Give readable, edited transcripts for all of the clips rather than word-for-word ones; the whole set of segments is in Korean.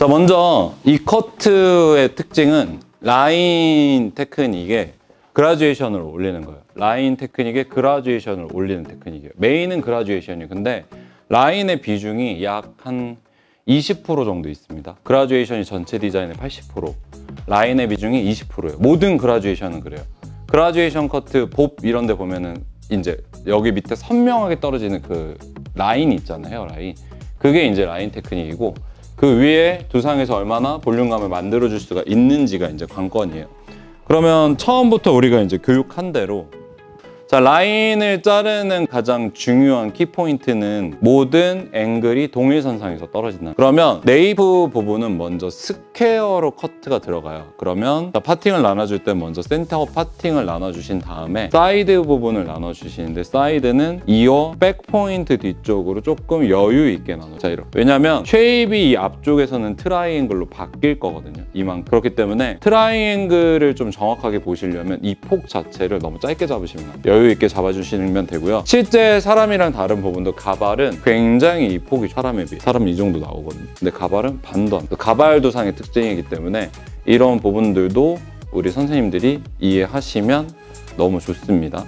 자, 먼저 이 커트의 특징은 라인 테크닉에 그라듀에이션을 올리는 거예요. 라인 테크닉에 그라듀에이션을 올리는 테크닉이에요. 메인은 그라듀에이션이에요. 근데 라인의 비중이 약 한 20% 정도 있습니다. 그라듀에이션이 전체 디자인의 80%, 라인의 비중이 20%예요. 모든 그라듀에이션은 그래요. 그라듀에이션 커트, 봅 이런 데 보면은 이제 여기 밑에 선명하게 떨어지는 그 라인이 있잖아요. 헤어라인. 그게 이제 라인 테크닉이고, 그 위에 두상에서 얼마나 볼륨감을 만들어줄 수가 있는지가 이제 관건이에요. 그러면 처음부터 우리가 이제 교육한 대로, 자, 라인을 자르는 가장 중요한 키포인트는 모든 앵글이 동일선상에서 떨어진다. 그러면 네이브 부분은 먼저 스퀘어로 커트가 들어가요. 그러면 파팅을 나눠줄 때 먼저 센터 파팅을 나눠주신 다음에 사이드 부분을 나눠주시는데, 사이드는 이어 백포인트 뒤쪽으로 조금 여유 있게 나눠요. 자, 이렇게. 왜냐면 쉐입이 이 앞쪽에서는 트라이앵글로 바뀔 거거든요. 이만큼. 그렇기 때문에 트라이앵글을 좀 정확하게 보시려면 이 폭 자체를 너무 짧게 잡으시면 안 돼요. 여유 있게 잡아주시면 되고요. 실제 사람이랑 다른 부분도 가발은 굉장히 이 폭이 사람에 비해, 사람은 이 정도 나오거든요. 근데 가발은 반도 안 돼요. 가발 두상의 특징이기 때문에 이런 부분들도 우리 선생님들이 이해하시면 너무 좋습니다.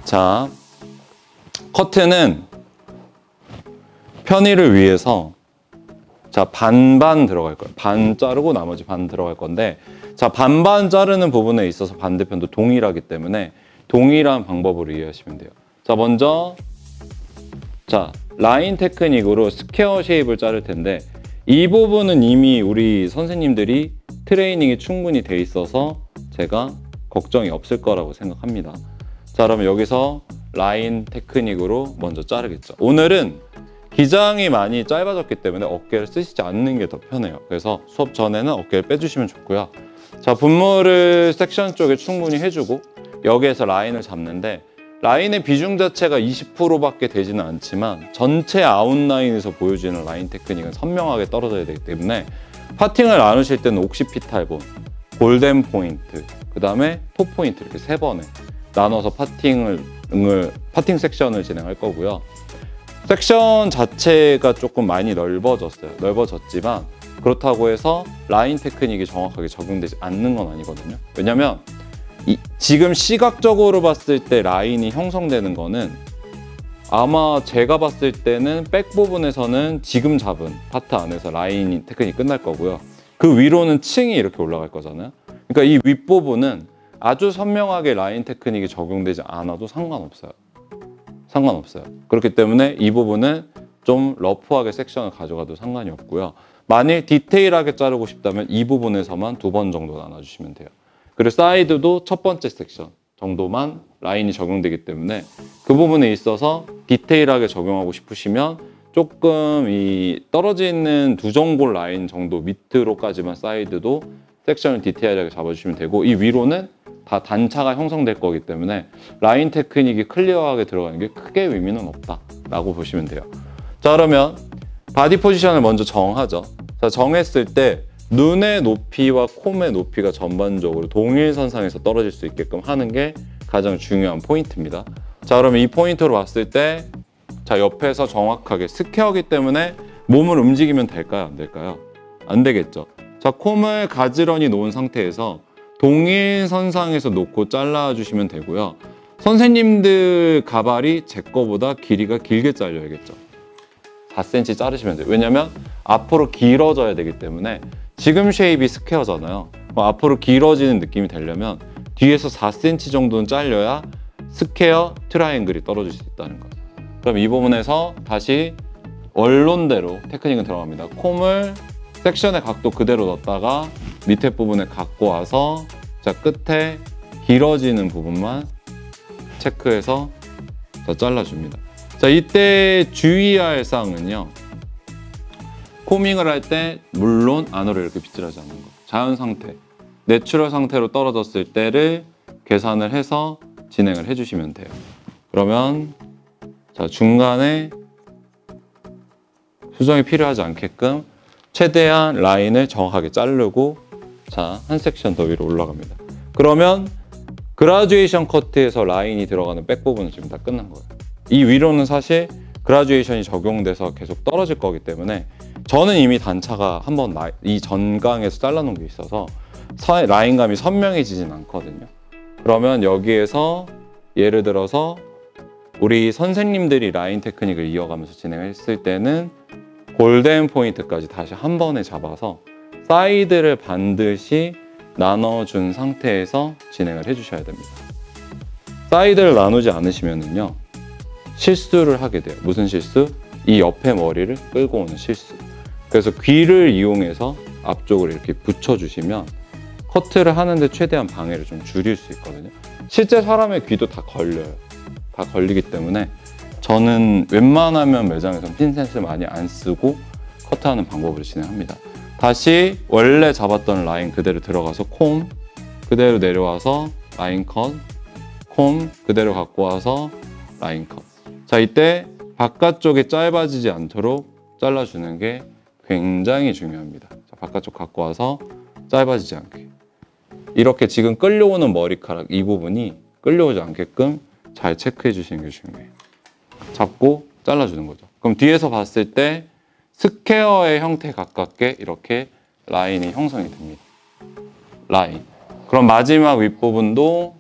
자, 커트는 편의를 위해서 자, 반반 들어갈 거예요. 반 자르고 나머지 반 들어갈 건데, 자, 반반 자르는 부분에 있어서 반대편도 동일하기 때문에 동일한 방법으로 이해하시면 돼요. 자, 먼저 자, 라인 테크닉으로 스퀘어 쉐입을 자를 텐데, 이 부분은 이미 우리 선생님들이 트레이닝이 충분히 돼 있어서 제가 걱정이 없을 거라고 생각합니다. 자, 그러면 여기서 라인 테크닉으로 먼저 자르겠죠. 오늘은 기장이 많이 짧아졌기 때문에 어깨를 쓰시지 않는 게 더 편해요. 그래서 수업 전에는 어깨를 빼주시면 좋고요. 자, 분무를 섹션 쪽에 충분히 해주고 여기에서 라인을 잡는데, 라인의 비중 자체가 20%밖에 되지는 않지만 전체 아웃라인에서 보여지는 라인 테크닉은 선명하게 떨어져야 되기 때문에 파팅을 나누실 때는 옥시피탈본, 골덴 포인트, 그 다음에 토 포인트 이렇게 3번에 나눠서 파팅 섹션을 진행할 거고요. 섹션 자체가 조금 많이 넓어졌어요. 넓어졌지만 그렇다고 해서 라인 테크닉이 정확하게 적용되지 않는 건 아니거든요. 왜냐면 지금 시각적으로 봤을 때 라인이 형성되는 거는, 아마 제가 봤을 때는 백 부분에서는 지금 잡은 파트 안에서 라인 테크닉이 끝날 거고요. 그 위로는 층이 이렇게 올라갈 거잖아요. 그러니까 이 윗부분은 아주 선명하게 라인 테크닉이 적용되지 않아도 상관없어요. 그렇기 때문에 이 부분은 좀 러프하게 섹션을 가져가도 상관이 없고요. 만일 디테일하게 자르고 싶다면 이 부분에서만 2번 정도 나눠주시면 돼요. 그리고 사이드도 첫 번째 섹션 정도만 라인이 적용되기 때문에 그 부분에 있어서 디테일하게 적용하고 싶으시면 조금 이 떨어져 있는 두정골 라인 정도 밑으로까지만 사이드도 섹션을 디테일하게 잡아주시면 되고, 이 위로는 다 단차가 형성될 거기 때문에 라인 테크닉이 클리어하게 들어가는 게 크게 의미는 없다라고 보시면 돼요. 자, 그러면 바디 포지션을 먼저 정하죠. 자, 정했을 때 눈의 높이와 콤의 높이가 전반적으로 동일선상에서 떨어질 수 있게끔 하는 게 가장 중요한 포인트입니다. 자, 그러면 이 포인트로 봤을 때, 자, 옆에서 정확하게 스퀘어기 때문에 몸을 움직이면 될까요? 안 될까요? 안 되겠죠. 자, 콤을 가지런히 놓은 상태에서 동일선상에서 놓고 잘라주시면 되고요. 선생님들 가발이 제 거보다 길이가 길게 잘려야겠죠. 4cm 자르시면 돼요. 왜냐면 앞으로 길어져야 되기 때문에, 지금 쉐입이 스퀘어잖아요. 앞으로 길어지는 느낌이 되려면 뒤에서 4cm 정도는 잘려야 스퀘어 트라이앵글이 떨어질 수 있다는 거예요. 그럼 이 부분에서 다시 원론대로 테크닉은 들어갑니다. 콤을 섹션의 각도 그대로 넣었다가 밑에 부분에 갖고 와서, 자, 끝에 길어지는 부분만 체크해서 잘라줍니다. 자, 이때 주의할 사항은요, 코밍을 할 때 물론 안으로 이렇게 빗질하지 않는 거, 자연 상태, 내추럴 상태로 떨어졌을 때를 계산을 해서 진행을 해주시면 돼요. 그러면 자, 중간에 수정이 필요하지 않게끔 최대한 라인을 정확하게 자르고, 자, 한 섹션 더 위로 올라갑니다. 그러면 그라듀에이션 커트에서 라인이 들어가는 백 부분은 지금 다 끝난 거예요. 이 위로는 사실 그라듀에이션이 적용돼서 계속 떨어질 거기 때문에 저는 이미 단차가 한번 이 전강에서 잘라놓은 게 있어서 라인감이 선명해지진 않거든요. 그러면 여기에서 예를 들어서 우리 선생님들이 라인 테크닉을 이어가면서 진행했을 때는 골든 포인트까지 다시 한 번에 잡아서 사이드를 반드시 나눠준 상태에서 진행을 해주셔야 됩니다. 사이드를 나누지 않으시면은요, 실수를 하게 돼요. 무슨 실수? 이 옆에 머리를 끌고 오는 실수. 그래서 귀를 이용해서 앞쪽으로 이렇게 붙여주시면 커트를 하는데 최대한 방해를 좀 줄일 수 있거든요. 실제 사람의 귀도 다 걸려요. 다 걸리기 때문에 저는 웬만하면 매장에서 핀셋을 많이 안 쓰고 커트하는 방법으로 진행합니다. 다시 원래 잡았던 라인 그대로 들어가서 콤, 그대로 내려와서 라인 컷, 콤, 그대로 갖고 와서 라인 컷. 자, 이때 바깥쪽이 짧아지지 않도록 잘라주는 게 굉장히 중요합니다. 자, 바깥쪽 갖고 와서 짧아지지 않게. 이렇게 지금 끌려오는 머리카락 이 부분이 끌려오지 않게끔 잘 체크해 주시는 게 중요해요. 잡고 잘라주는 거죠. 그럼 뒤에서 봤을 때 스퀘어의 형태에 가깝게 이렇게 라인이 형성이 됩니다. 라인. 그럼 마지막 윗부분도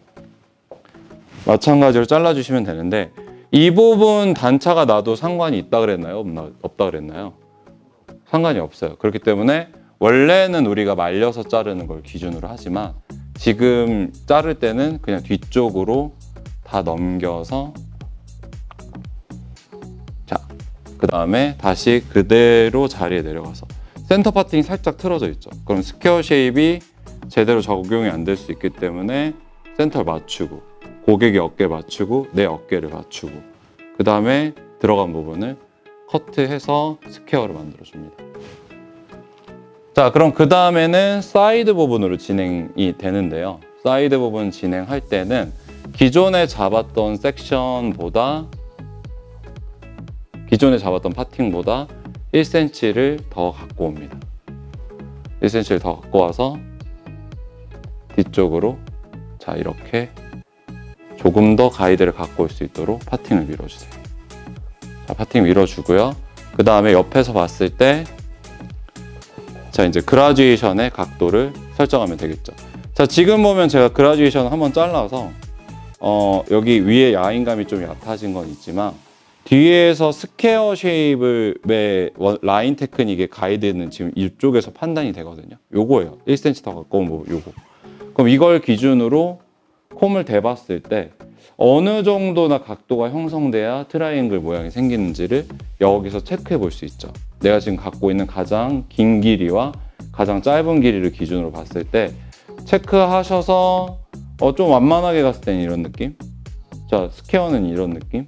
마찬가지로 잘라주시면 되는데 이 부분 단차가 나도 상관이 있다 그랬나요? 없다 그랬나요? 상관이 없어요. 그렇기 때문에 원래는 우리가 말려서 자르는 걸 기준으로 하지만 지금 자를 때는 그냥 뒤쪽으로 다 넘겨서 자, 그 다음에 다시 그대로 자리에 내려가서 센터 파팅이 살짝 틀어져 있죠. 그럼 스퀘어 쉐입이 제대로 적용이 안 될 수 있기 때문에 센터를 맞추고 고객의 어깨를 맞추고 내 어깨를 맞추고 그 다음에 들어간 부분을 커트해서 스퀘어를 만들어줍니다. 자, 그럼 그 다음에는 사이드 부분으로 진행이 되는데요. 사이드 부분 진행할 때는 기존에 잡았던 섹션보다 기존에 잡았던 파팅보다 1cm를 더 갖고 옵니다. 1cm를 더 갖고 와서 뒤쪽으로 자 이렇게 조금 더 가이드를 갖고 올 수 있도록 파팅을 밀어주세요. 자, 파팅 밀어주고요. 그 다음에 옆에서 봤을 때 자 이제 그라듀에이션의 각도를 설정하면 되겠죠. 자, 지금 보면 제가 그라듀에이션을 한번 잘라서 여기 위에 라인감이 좀 얕아진 건 있지만 뒤에서 스퀘어 쉐입의 라인 테크닉의 가이드는 지금 이쪽에서 판단이 되거든요. 요거예요. 1cm 더 가까운 부분 요거. 그럼 이걸 기준으로 콤을 대봤을 때 어느 정도나 각도가 형성돼야 트라이앵글 모양이 생기는지를 여기서 체크해 볼 수 있죠. 내가 지금 갖고 있는 가장 긴 길이와 가장 짧은 길이를 기준으로 봤을 때 체크하셔서 좀 완만하게 갔을 때는 이런 느낌, 자 스퀘어는 이런 느낌,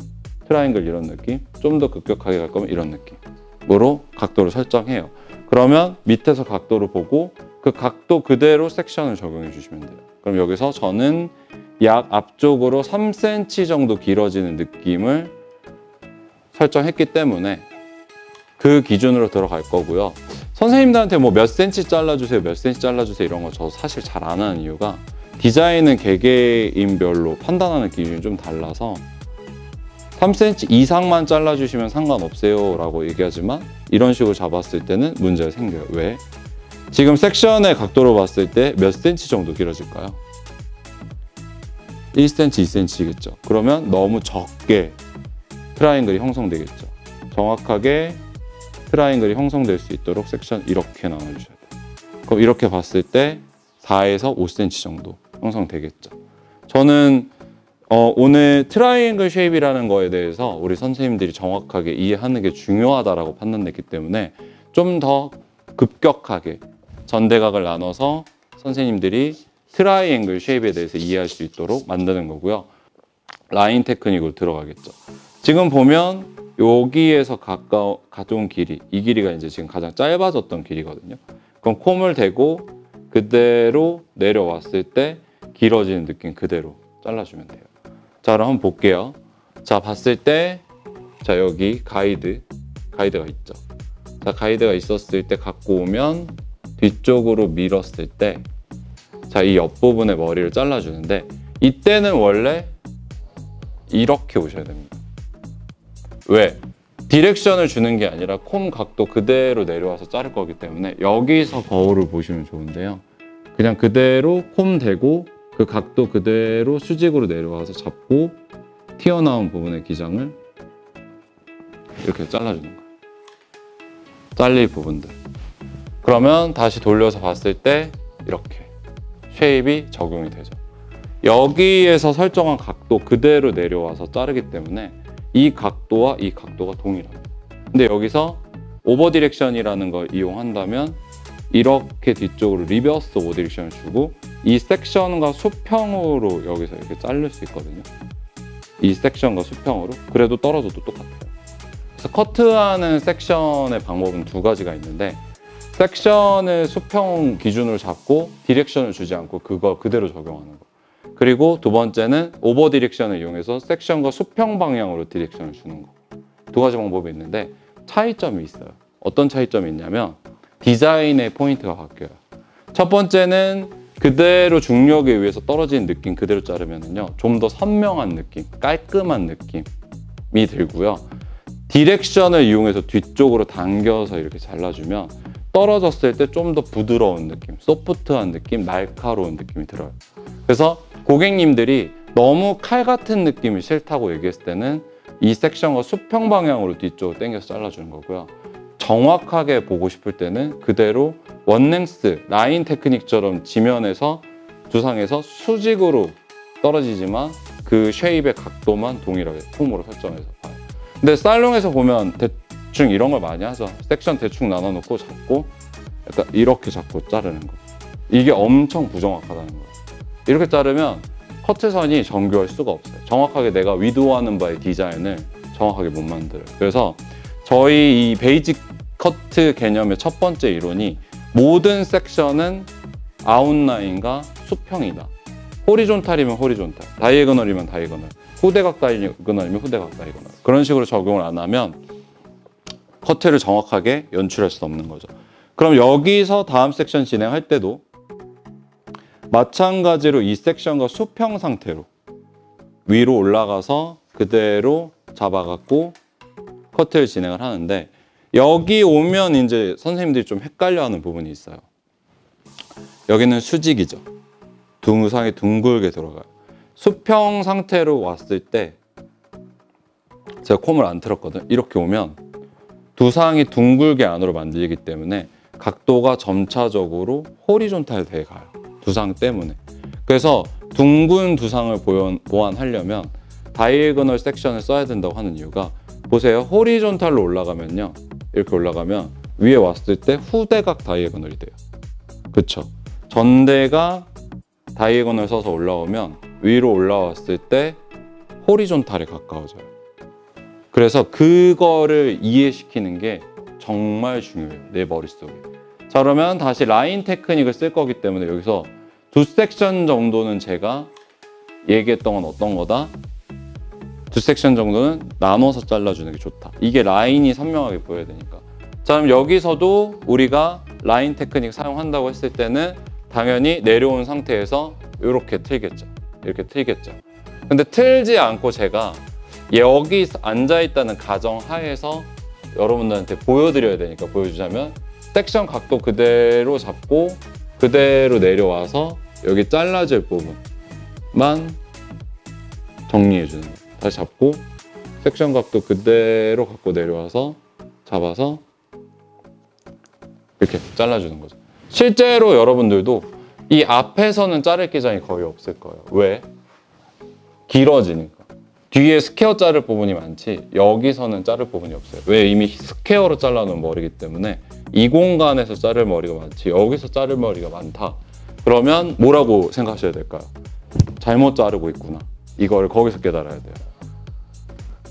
트라이앵글 이런 느낌, 좀 더 급격하게 갈 거면 이런 느낌으로 각도를 설정해요. 그러면 밑에서 각도를 보고 그 각도 그대로 섹션을 적용해 주시면 돼요. 그럼 여기서 저는 약 앞쪽으로 3cm 정도 길어지는 느낌을 설정했기 때문에 그 기준으로 들어갈 거고요. 선생님들한테 뭐 몇 cm 잘라주세요, 몇 cm 잘라주세요 이런 거 저 사실 잘 안 하는 이유가 디자인은 개개인별로 판단하는 기준이 좀 달라서 3cm 이상만 잘라주시면 상관없어요 라고 얘기하지만 이런 식으로 잡았을 때는 문제가 생겨요. 왜? 지금 섹션의 각도로 봤을 때 몇 cm 정도 길어질까요? 1cm, 2cm겠죠. 그러면 너무 적게 트라이앵글이 형성되겠죠. 정확하게 트라이앵글이 형성될 수 있도록 섹션 이렇게 나눠주셔야 돼요. 그럼 이렇게 봤을 때 4에서 5cm 정도 형성되겠죠. 저는 오늘 트라이앵글 쉐입이라는 거에 대해서 우리 선생님들이 정확하게 이해하는 게 중요하다고 판단됐기 때문에 좀 더 급격하게 전대각을 나눠서 선생님들이 트라이앵글 쉐입에 대해서 이해할 수 있도록 만드는 거고요. 라인 테크닉으로 들어가겠죠. 지금 보면 여기에서 가져온 길이, 이 길이가 이제 지금 가장 짧아졌던 길이거든요. 그럼 콤을 대고 그대로 내려왔을 때 길어지는 느낌 그대로 잘라주면 돼요. 자, 그럼 한번 볼게요. 자, 봤을 때, 자, 여기 가이드가 있죠. 자, 가이드가 있었을 때 갖고 오면 뒤쪽으로 밀었을 때, 자, 이 옆부분의 머리를 잘라주는데, 이때는 원래 이렇게 오셔야 됩니다. 왜? 디렉션을 주는 게 아니라 콤 각도 그대로 내려와서 자를 거기 때문에 여기서 거울을 보시면 좋은데요. 그냥 그대로 콤 대고 그 각도 그대로 수직으로 내려와서 잡고 튀어나온 부분의 기장을 이렇게 잘라주는 거예요. 잘릴 부분들. 그러면 다시 돌려서 봤을 때 이렇게 쉐입이 적용이 되죠. 여기에서 설정한 각도 그대로 내려와서 자르기 때문에 이 각도와 이 각도가 동일합니다. 근데 여기서 오버 디렉션이라는 걸 이용한다면 이렇게 뒤쪽으로 리버스 오버 디렉션을 주고 이 섹션과 수평으로 여기서 이렇게 자를 수 있거든요. 이 섹션과 수평으로. 그래도 떨어져도 똑같아요. 그래서 커트하는 섹션의 방법은 두 가지가 있는데 섹션을 수평 기준으로 잡고 디렉션을 주지 않고 그거 그대로 적용하는 거. 그리고 두 번째는 오버 디렉션을 이용해서 섹션과 수평 방향으로 디렉션을 주는 거. 두 가지 방법이 있는데 차이점이 있어요. 어떤 차이점이 있냐면 디자인의 포인트가 바뀌어요. 첫 번째는 그대로 중력에 의해서 떨어지는 느낌 그대로 자르면은요, 좀 더 선명한 느낌, 깔끔한 느낌이 들고요. 디렉션을 이용해서 뒤쪽으로 당겨서 이렇게 잘라주면 떨어졌을 때 좀 더 부드러운 느낌, 소프트한 느낌, 날카로운 느낌이 들어요. 그래서 고객님들이 너무 칼 같은 느낌이 싫다고 얘기했을 때는 이 섹션과 수평 방향으로 뒤쪽으로 당겨서 잘라주는 거고요. 정확하게 보고 싶을 때는 그대로 원랭스, 라인 테크닉처럼 지면에서 두상에서 수직으로 떨어지지만 그 쉐입의 각도만 동일하게 폼으로 설정해서 봐요. 근데 살롱에서 보면 대충 이런 걸 많이 하죠. 섹션 대충 나눠놓고 잡고 약간 이렇게 잡고 자르는 거. 이게 엄청 부정확하다는 거예요. 이렇게 자르면 커트선이 정교할 수가 없어요. 정확하게 내가 위도하는 바의 디자인을 정확하게 못 만들어요. 그래서 저희 이 베이직 커트 개념의 첫 번째 이론이 모든 섹션은 아웃라인과 수평이다. 호리존탈이면 호리존탈, 다이애고널이면 다이애고널, 후대각 다이애고널이면 후대각 다이애고널. 그런 식으로 적용을 안 하면 커트를 정확하게 연출할 수 없는 거죠. 그럼 여기서 다음 섹션 진행할 때도 마찬가지로 이 섹션과 수평 상태로 위로 올라가서 그대로 잡아갖고 커트를 진행을 하는데, 여기 오면 이제 선생님들이 좀 헷갈려하는 부분이 있어요. 여기는 수직이죠. 두상이 둥글게 들어가요. 수평 상태로 왔을 때 제가 콤을 안 틀었거든요. 이렇게 오면 두상이 둥글게 안으로 만들기 때문에 각도가 점차적으로 호리존탈 돼 가요. 두상 때문에. 그래서 둥근 두상을 보완하려면 다이애고널 섹션을 써야 된다고 하는 이유가, 보세요. 호리존탈로 올라가면요, 이렇게 올라가면 위에 왔을 때 후대각 다이애고널이 돼요. 그쵸? 전대가 다이애고널 써서 올라오면 위로 올라왔을 때 호리존탈에 가까워져요. 그래서 그거를 이해시키는 게 정말 중요해요. 내 머릿속에. 자, 그러면 다시 라인 테크닉을 쓸 거기 때문에 여기서 두 섹션 정도는 제가 얘기했던 건 어떤 거다? 두 섹션 정도는 나눠서 잘라주는 게 좋다. 이게 라인이 선명하게 보여야 되니까. 자, 그럼 여기서도 우리가 라인 테크닉 사용한다고 했을 때는 당연히 내려온 상태에서 이렇게 틀겠죠. 이렇게 틀겠죠. 근데 틀지 않고 제가 여기 앉아있다는 가정 하에서 여러분들한테 보여드려야 되니까 보여주자면, 섹션 각도 그대로 잡고 그대로 내려와서 여기 잘라질 부분만 정리해 주는 거예요. 다시 잡고 섹션 각도 그대로 갖고 내려와서 잡아서 이렇게 잘라주는 거죠. 실제로 여러분들도 이 앞에서는 자를 기장이 거의 없을 거예요. 왜? 길어지니까. 뒤에 스퀘어 자를 부분이 많지 여기서는 자를 부분이 없어요. 왜? 이미 스퀘어로 잘라놓은 머리이기 때문에 이 공간에서 자를 머리가 많지 여기서 자를 머리가 많다. 그러면 뭐라고 생각하셔야 될까요? 잘못 자르고 있구나. 이걸 거기서 깨달아야 돼요.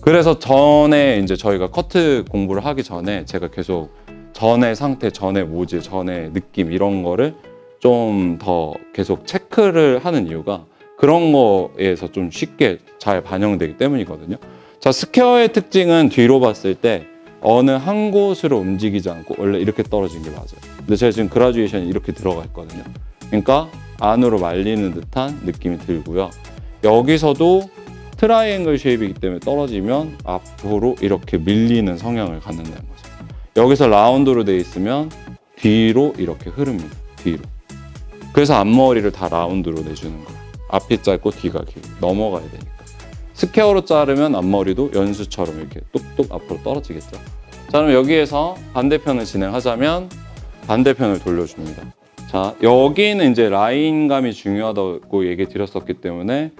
그래서 전에 이제 저희가 커트 공부를 하기 전에 제가 계속 전의 상태, 전의 모질, 전의 느낌 이런 거를 좀 더 계속 체크를 하는 이유가 그런 거에서 좀 쉽게 잘 반영되기 때문이거든요. 자, 스퀘어의 특징은 뒤로 봤을 때 어느 한 곳으로 움직이지 않고 원래 이렇게 떨어진 게 맞아요. 근데 제가 지금 그라듀에이션이 이렇게 들어가 있거든요. 그러니까 안으로 말리는 듯한 느낌이 들고요. 여기서도 트라이앵글 쉐입이기 때문에 떨어지면 앞으로 이렇게 밀리는 성향을 갖는다는 거죠. 여기서 라운드로 돼 있으면 뒤로 이렇게 흐릅니다. 뒤로. 그래서 앞머리를 다 라운드로 내주는 거예요. 앞이 짧고 뒤가 길고 넘어가야 되니까. 스퀘어로 자르면 앞머리도 연수처럼 이렇게 뚝뚝 앞으로 떨어지겠죠. 자, 그럼 여기에서 반대편을 진행하자면 반대편을 돌려줍니다. 자, 여기는 이제 라인감이 중요하다고 얘기 드렸었기 때문에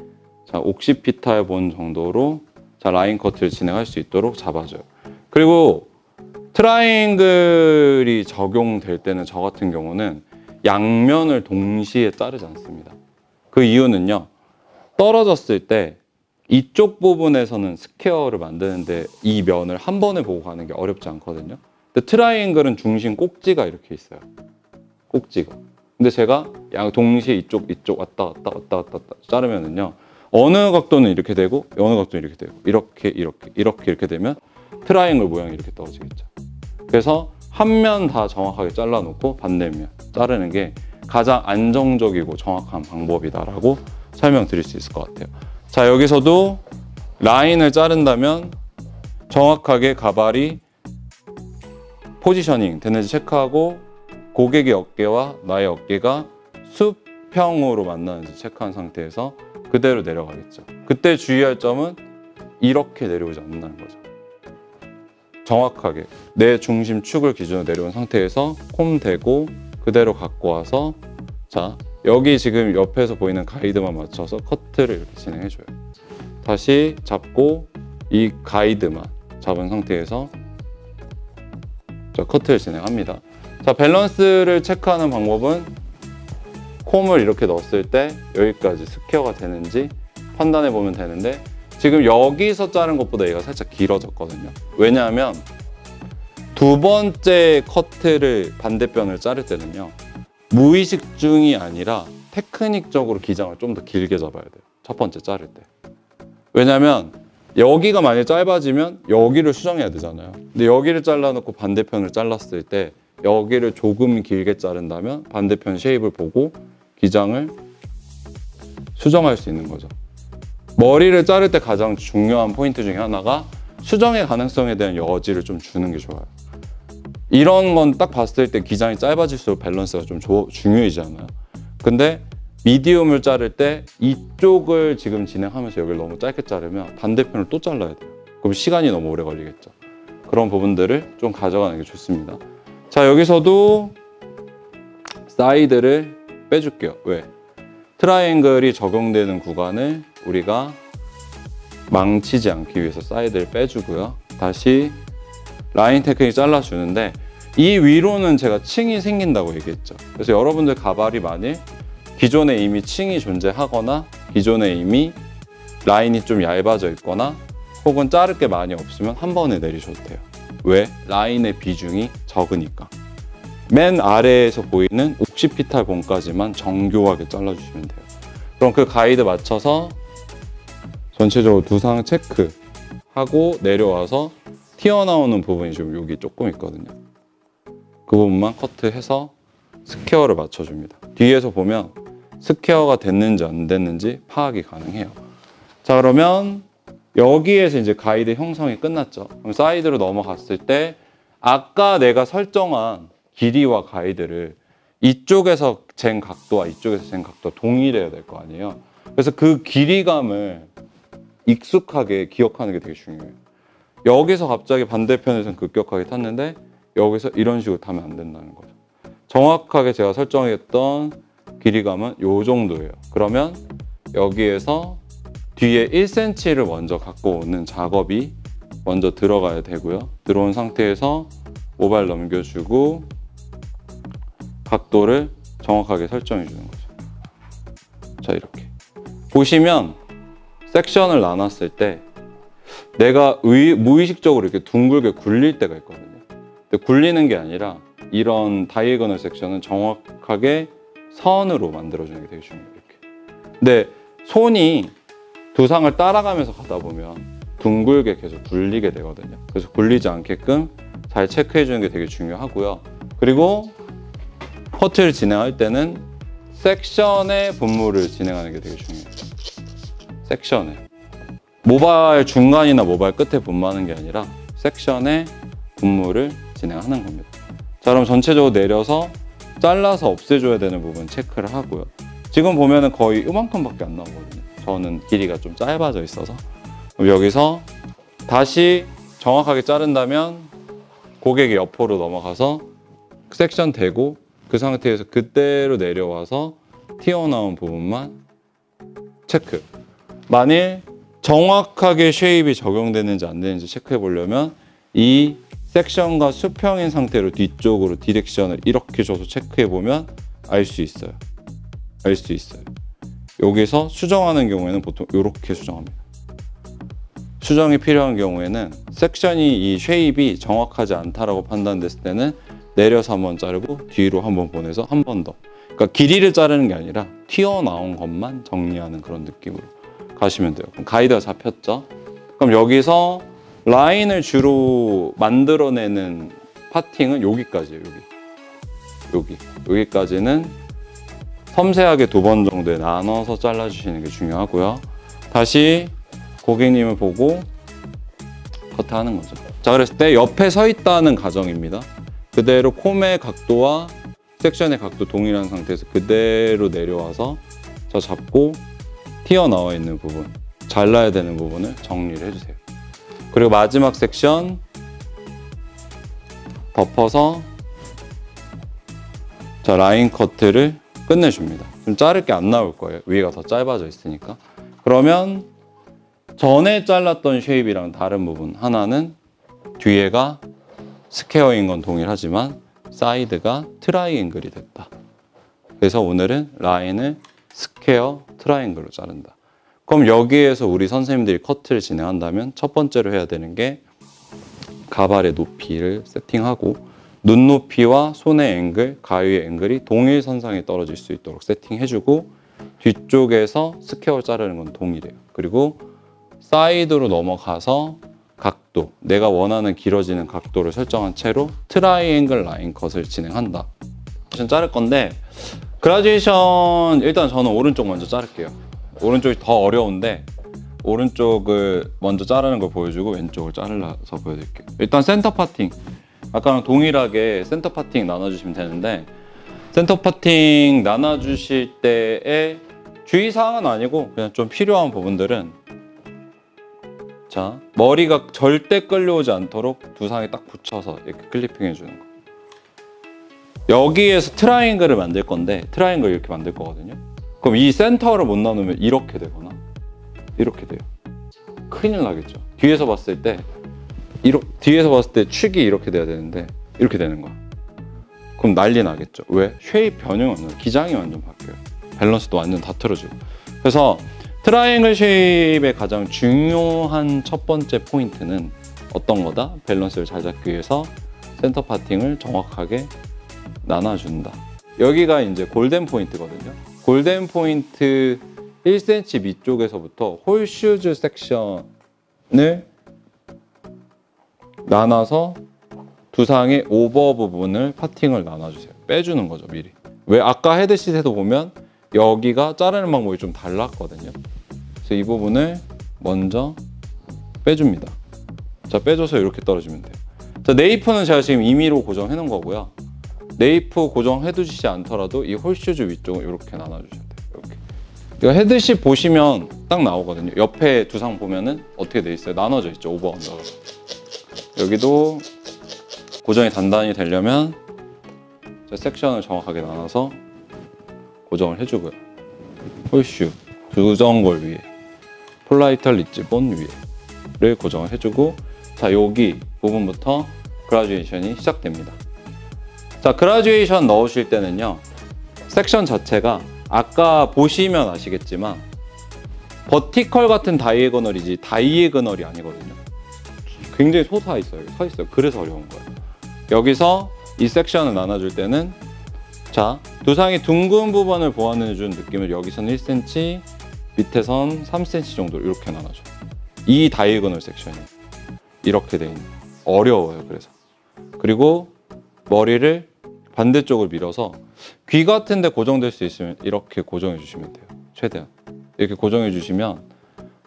자, 옥시피탈 본 정도로 자, 라인 커트를 진행할 수 있도록 잡아줘요. 그리고 트라이앵글이 적용될 때는 저 같은 경우는 양면을 동시에 자르지 않습니다. 그 이유는요. 떨어졌을 때 이쪽 부분에서는 스퀘어를 만드는데 이 면을 한 번에 보고 가는 게 어렵지 않거든요. 근데 트라이앵글은 중심 꼭지가 이렇게 있어요. 꼭지가. 근데 제가 동시에 이쪽 왔다 갔다 자르면은요. 어느 각도는 이렇게 되고 어느 각도는 이렇게 되고 이렇게 되면 트라이앵글 모양이 이렇게 떨어지겠죠. 그래서 한 면 다 정확하게 잘라놓고 반대면 자르는 게 가장 안정적이고 정확한 방법이다라고 설명드릴 수 있을 것 같아요. 자, 여기서도 라인을 자른다면 정확하게 가발이 포지셔닝 됐는지 체크하고 고객의 어깨와 나의 어깨가 수평으로 만나는지 체크한 상태에서 그대로 내려가겠죠. 그때 주의할 점은 이렇게 내려오지 않는다는 거죠. 정확하게 내 중심 축을 기준으로 내려온 상태에서 콤 대고 그대로 갖고 와서 자, 여기 지금 옆에서 보이는 가이드만 맞춰서 커트를 이렇게 진행해줘요. 다시 잡고 이 가이드만 잡은 상태에서 자, 커트를 진행합니다. 자, 밸런스를 체크하는 방법은 콤을 이렇게 넣었을 때 여기까지 스퀘어가 되는지 판단해 보면 되는데 지금 여기서 자른 것보다 얘가 살짝 길어졌거든요. 왜냐하면 두 번째 커트를 반대편을 자를 때는요. 무의식 중이 아니라 테크닉적으로 기장을 좀 더 길게 잡아야 돼요. 첫 번째 자를 때. 왜냐하면 여기가 만약에 짧아지면 여기를 수정해야 되잖아요. 근데 여기를 잘라놓고 반대편을 잘랐을 때 여기를 조금 길게 자른다면 반대편 쉐입을 보고 기장을 수정할 수 있는 거죠. 머리를 자를 때 가장 중요한 포인트 중에 하나가 수정의 가능성에 대한 여지를 좀 주는 게 좋아요. 이런 건 딱 봤을 때 기장이 짧아질수록 밸런스가 좀 중요해지잖아요. 근데 미디움을 자를 때 이쪽을 지금 진행하면서 여기를 너무 짧게 자르면 반대편을 또 잘라야 돼요. 그럼 시간이 너무 오래 걸리겠죠. 그런 부분들을 좀 가져가는 게 좋습니다. 자, 여기서도 사이드를 빼줄게요. 왜? 트라이앵글이 적용되는 구간을 우리가 망치지 않기 위해서 사이드를 빼주고요. 다시 라인 테크닉 잘라주는데 이 위로는 제가 층이 생긴다고 얘기했죠. 그래서 여러분들 가발이 만일 기존에 이미 층이 존재하거나 기존에 이미 라인이 좀 얇아져 있거나 혹은 자를 게 많이 없으면 한 번에 내리셔도 돼요. 왜? 라인의 비중이 적으니까. 맨 아래에서 보이는 옥시피탈 본까지만 정교하게 잘라주시면 돼요. 그럼 그 가이드 맞춰서 전체적으로 두상 체크하고 내려와서 튀어나오는 부분이 좀 여기 조금 있거든요. 그 부분만 커트해서 스퀘어를 맞춰줍니다. 뒤에서 보면 스퀘어가 됐는지 안 됐는지 파악이 가능해요. 자, 그러면 여기에서 이제 가이드 형성이 끝났죠. 그럼 사이드로 넘어갔을 때 아까 내가 설정한 길이와 가이드를 이쪽에서 잰 각도와 이쪽에서 잰 각도가 동일해야 될 거 아니에요. 그래서 그 길이감을 익숙하게 기억하는 게 되게 중요해요. 여기서 갑자기 반대편에서는 급격하게 탔는데 여기서 이런 식으로 타면 안 된다는 거죠. 정확하게 제가 설정했던 길이감은 이 정도예요. 그러면 여기에서 뒤에 1cm를 먼저 갖고 오는 작업이 먼저 들어가야 되고요. 들어온 상태에서 모발 넘겨주고 각도를 정확하게 설정해 주는 거죠. 자, 이렇게 보시면 섹션을 나눴을 때 내가 무의식적으로 이렇게 둥글게 굴릴 때가 있거든요. 근데 굴리는 게 아니라 이런 다이애고널 섹션은 정확하게 선으로 만들어주는 게 되게 중요해요. 이렇게. 근데 손이 두상을 따라가면서 가다 보면 둥글게 계속 굴리게 되거든요. 그래서 굴리지 않게끔 잘 체크해 주는 게 되게 중요하고요. 그리고 커트를 진행할 때는 섹션의 분무를 진행하는 게 되게 중요해요. 섹션에. 모발 중간이나 모발 끝에 분무하는 게 아니라 섹션에 분무를 진행하는 겁니다. 자, 그럼 전체적으로 내려서 잘라서 없애줘야 되는 부분 체크를 하고요. 지금 보면은 거의 이만큼밖에 안 나오거든요. 저는 길이가 좀 짧아져 있어서. 그럼 여기서 다시 정확하게 자른다면 고객의 옆으로 넘어가서 섹션 대고 그 상태에서 그대로 내려와서 튀어나온 부분만 체크. 만일 정확하게 쉐입이 적용되는지 안 되는지 체크해 보려면 이 섹션과 수평인 상태로 뒤쪽으로 디렉션을 이렇게 줘서 체크해 보면 알 수 있어요. 알 수 있어요. 여기서 수정하는 경우에는 보통 이렇게 수정합니다. 수정이 필요한 경우에는 섹션이 이 쉐입이 정확하지 않다라고 판단됐을 때는 내려서 한번 자르고 뒤로 한번 보내서 한 번 더. 그러니까 길이를 자르는 게 아니라 튀어나온 것만 정리하는 그런 느낌으로 가시면 돼요. 그럼 가이드가 잡혔죠? 그럼 여기서 라인을 주로 만들어내는 파팅은 여기까지예요. 여기까지는 섬세하게 2번 정도에 나눠서 잘라주시는 게 중요하고요. 다시 고객님을 보고 커트하는 거죠. 자, 그랬을 때 옆에 서 있다는 가정입니다. 그대로 콤의 각도와 섹션의 각도 동일한 상태에서 그대로 내려와서 저 잡고 튀어나와 있는 부분, 잘라야 되는 부분을 정리를 해주세요. 그리고 마지막 섹션 덮어서 자, 라인 커트를 끝내줍니다. 좀 자를 게 안 나올 거예요. 위가 더 짧아져 있으니까. 그러면 전에 잘랐던 쉐입이랑 다른 부분 하나는 뒤에가 스퀘어인 건 동일하지만 사이드가 트라이앵글이 됐다. 그래서 오늘은 라인을 스퀘어 트라이앵글로 자른다. 그럼 여기에서 우리 선생님들이 커트를 진행한다면 첫 번째로 해야 되는 게 가발의 높이를 세팅하고 눈높이와 손의 앵글, 가위의 앵글이 동일선상에 떨어질 수 있도록 세팅해주고 뒤쪽에서 스퀘어 자르는 건 동일해요. 그리고 사이드로 넘어가서 각도, 내가 원하는 길어지는 각도를 설정한 채로 트라이앵글 라인 컷을 진행한다. 전 자를 건데 그라듀에이션 일단 저는 오른쪽 먼저 자를게요. 오른쪽이 더 어려운데 오른쪽을 먼저 자르는 걸 보여주고 왼쪽을 자르서 보여드릴게요. 일단 센터 파팅, 아까랑 동일하게 센터 파팅 나눠주시면 되는데 센터 파팅 나눠주실 때의 주의사항은 아니고 그냥 좀 필요한 부분들은 자, 머리가 절대 끌려오지 않도록 두상에 딱 붙여서 이렇게 클리핑 해주는 거. 여기에서 트라이앵글을 만들 건데 트라이앵글 이렇게 만들 거거든요. 그럼 이 센터를 못 나누면 이렇게 되거나 이렇게 돼요. 큰일 나겠죠. 뒤에서 봤을 때 축이 이렇게 돼야 되는데 이렇게 되는 거야. 그럼 난리 나겠죠. 왜? 쉐입 변형이 완전, 기장이 완전 바뀌어요. 밸런스도 완전 다 틀어지고. 그래서 트라이앵글 쉐입의 가장 중요한 첫 번째 포인트는 어떤 거다? 밸런스를 잘 잡기 위해서 센터 파팅을 정확하게 나눠준다. 여기가 이제 골든 포인트거든요. 골든 포인트 1cm 밑쪽에서부터 홀슈즈 섹션을 나눠서 두상의 오버 부분을 파팅을 나눠주세요. 빼주는 거죠, 미리. 왜? 아까 헤드시트에도 보면 여기가 자르는 방법이 좀 달랐거든요. 그래서 이 부분을 먼저 빼줍니다. 자, 빼줘서 이렇게 떨어지면 돼요. 자, 네이프는 제가 지금 임의로 고정해 놓은 거고요. 네이프 고정해 두시지 않더라도 이 홀슈즈 위쪽을 이렇게 나눠주셔야 돼요. 이렇게. 이거 헤드십 보시면 딱 나오거든요. 옆에 두상 보면은 어떻게 돼 있어요? 나눠져 있죠. 오버 언더로. 여기도 고정이 단단히 되려면 섹션을 정확하게 나눠서 고정을 해주고요. 홀슈, 두정골 위에, 폴라이털 리치본 위에를 고정을 해주고 자, 여기 부분부터 그라듀에이션이 시작됩니다. 자, 그라듀에이션 넣으실 때는요. 섹션 자체가 아까 보시면 아시겠지만 버티컬 같은 다이애고널이지 다이애고널이 아니거든요. 굉장히 서 있어요. 그래서 어려운 거예요. 여기서 이 섹션을 나눠줄 때는 자, 두상의 둥근 부분을 보완해준 느낌을 여기서는 1cm, 밑에선 3cm 정도 이렇게 나눠줘요. 이 다이애고널 섹션이 이렇게 돼 있는 어려워요. 그래서 그리고 머리를 반대쪽으로 밀어서 귀 같은 데 고정될 수 있으면 이렇게 고정해 주시면 돼요. 최대한 이렇게 고정해 주시면